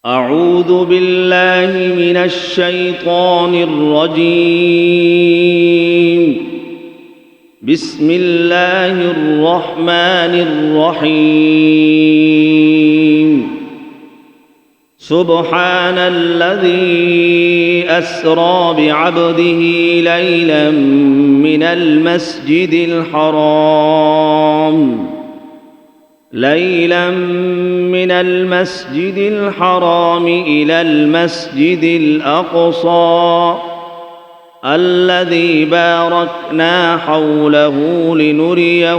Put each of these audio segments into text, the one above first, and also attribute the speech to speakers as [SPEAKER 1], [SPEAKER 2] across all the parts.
[SPEAKER 1] أعوذ بالله من الشيطان الرجيم. بسم الله الرحمن الرحيم. سبحان الذي أسرى بعبده ليلا من المسجد الحرام إلى المسجد الأقصى الذي باركنا حوله لنريه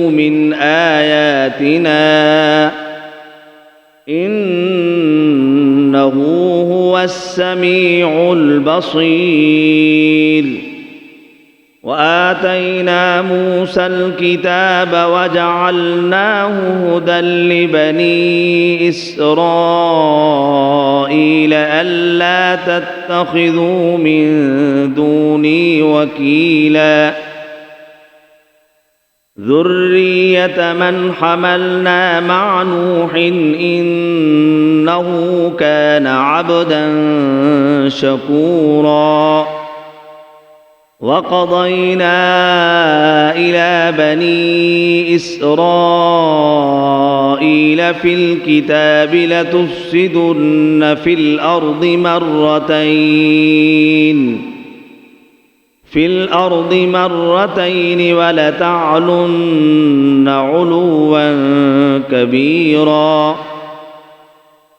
[SPEAKER 1] من آياتنا إنه هو السميع البصير. وآتينا موسى الكتاب وجعلناه هدى لبني إسرائيل ألا تتخذوا من دوني وكيلا ذرية من حملنا مع نوح إنه كان عبدا شكورا. وقضينا إلى بني إسرائيل في الكتاب لتفسدن في الأرض مرتين ولتعلن علوا كبيرا.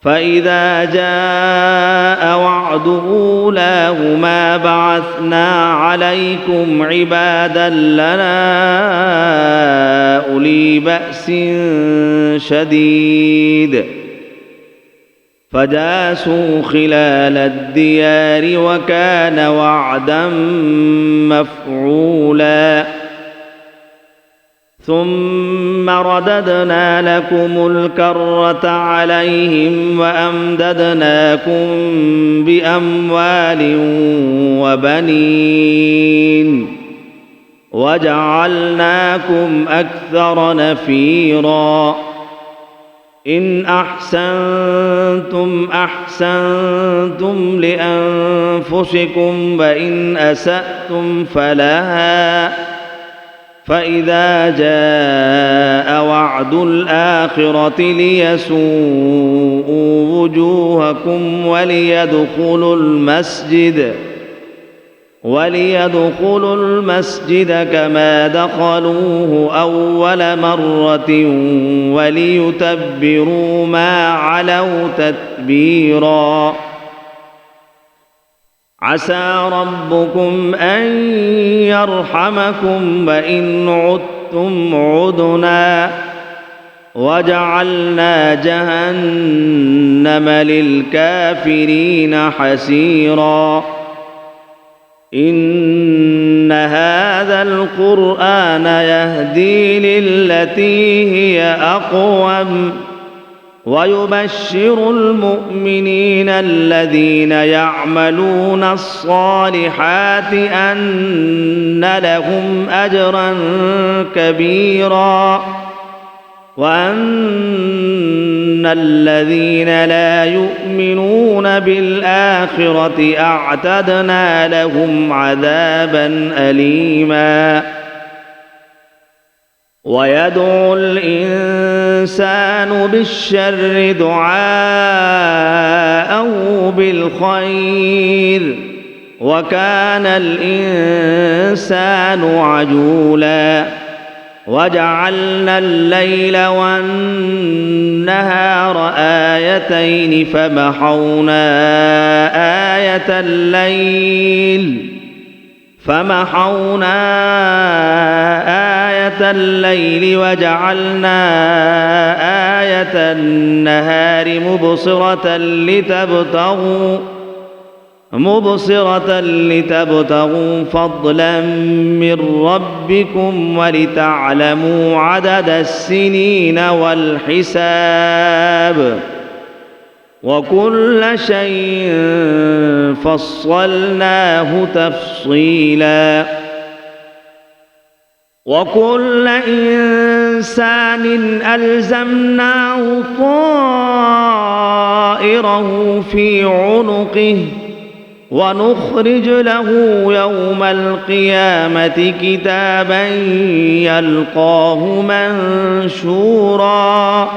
[SPEAKER 1] فإذا جاء وعد أولاهما بعثنا عليكم عبادا لنا أولي بأس شديد فجاسوا خلال الديار وكان وعدا مفعولا. ثم رددنا لكم الكرة عليهم وأمددناكم بأموال وبنين وجعلناكم أكثر نفيرا. إن أحسنتم أحسنتم لأنفسكم وإن أسأتم فلها. فإذا جاء وعد الآخرة ليسوءوا وجوهكم وليدخلوا المسجد كما دخلوه أول مرة وليتبروا ما علوا تتبيرا. عسى ربكم أن يرحمكم وإن عدتم عدنا وجعلنا جهنم للكافرين حسيرا. إن هذا القرآن يهدي للتي هي أقوم ويبشر المؤمنين الذين يعملون الصالحات أن لهم أجرا كبيرا وأن الذين لا يؤمنون بالآخرة أعتدنا لهم عذابا أليما. ويدعو الإنسان بالشر دعاءه بالخير وكان الإنسان عجولا. وجعلنا الليل والنهار آيتين فمحونا آية الليل وجعلنا آية النهار مبصرة لتبتغوا فضلا من ربكم ولتعلموا عدد السنين والحساب وكل شيء فصلناه تفصيلا. وكل إنسان ألزمناه طائره نعلقه في عنقه ونخرج له يوم القيامة كتابا يلقاه منشورا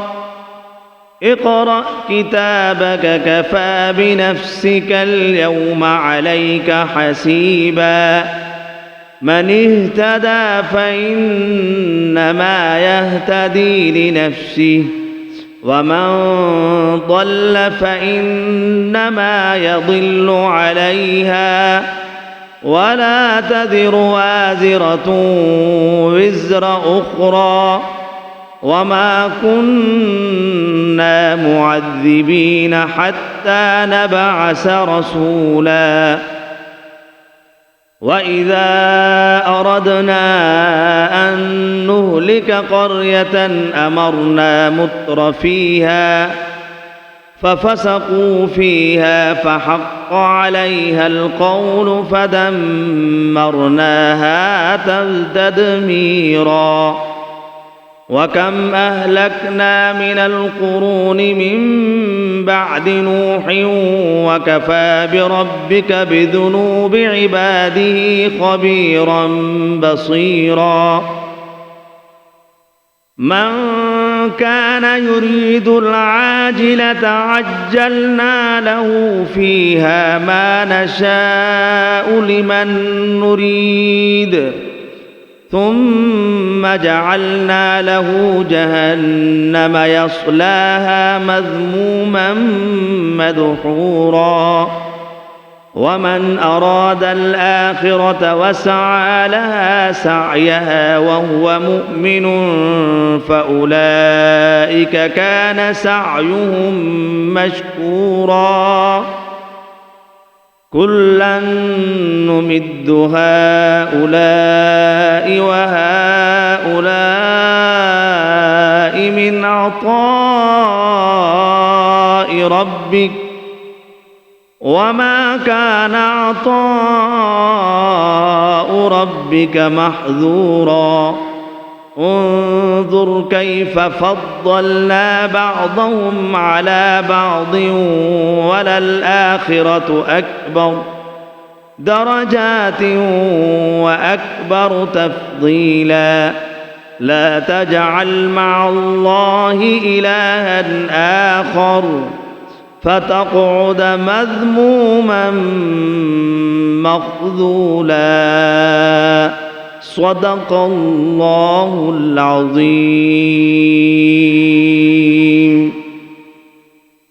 [SPEAKER 1] اقرأ كتابك كفى بنفسك اليوم عليك حسيبا من اهتدى فإنما يهتدي لنفسه ومن ضل فإنما يضل عليها ولا تذر وازرة وزر أخرى وما كنا معذبين حتى نبعث رسولا وإذا أردنا أن نهلك قرية أمرنا متر فيها ففسقوا فيها فحق عليها القول فدمرناها تدميرا وكم أهلكنا من القرون من بعد نوح وكفى بربك بذنوب عباده خبيرا بصيرا من كان يريد العاجلة عجلنا له فيها ما نشاء لمن نريد ثم جعلنا له جهنم يصلاها مذموما مدحورا ومن أراد الآخرة وسعى لها سعيها وهو مؤمن فأولئك كان سعيهم مشكورا كلا نمد هؤلاء وهؤلاء من عطاء ربك وما كان عطاء ربك محظورا انظر كيف فضلنا بعضهم على بعض وللآخرة أكبر درجات وأكبر تفضيلا لا تجعل مع الله إلها آخر فتقعد مذموما مخذولا صدق الله العظيم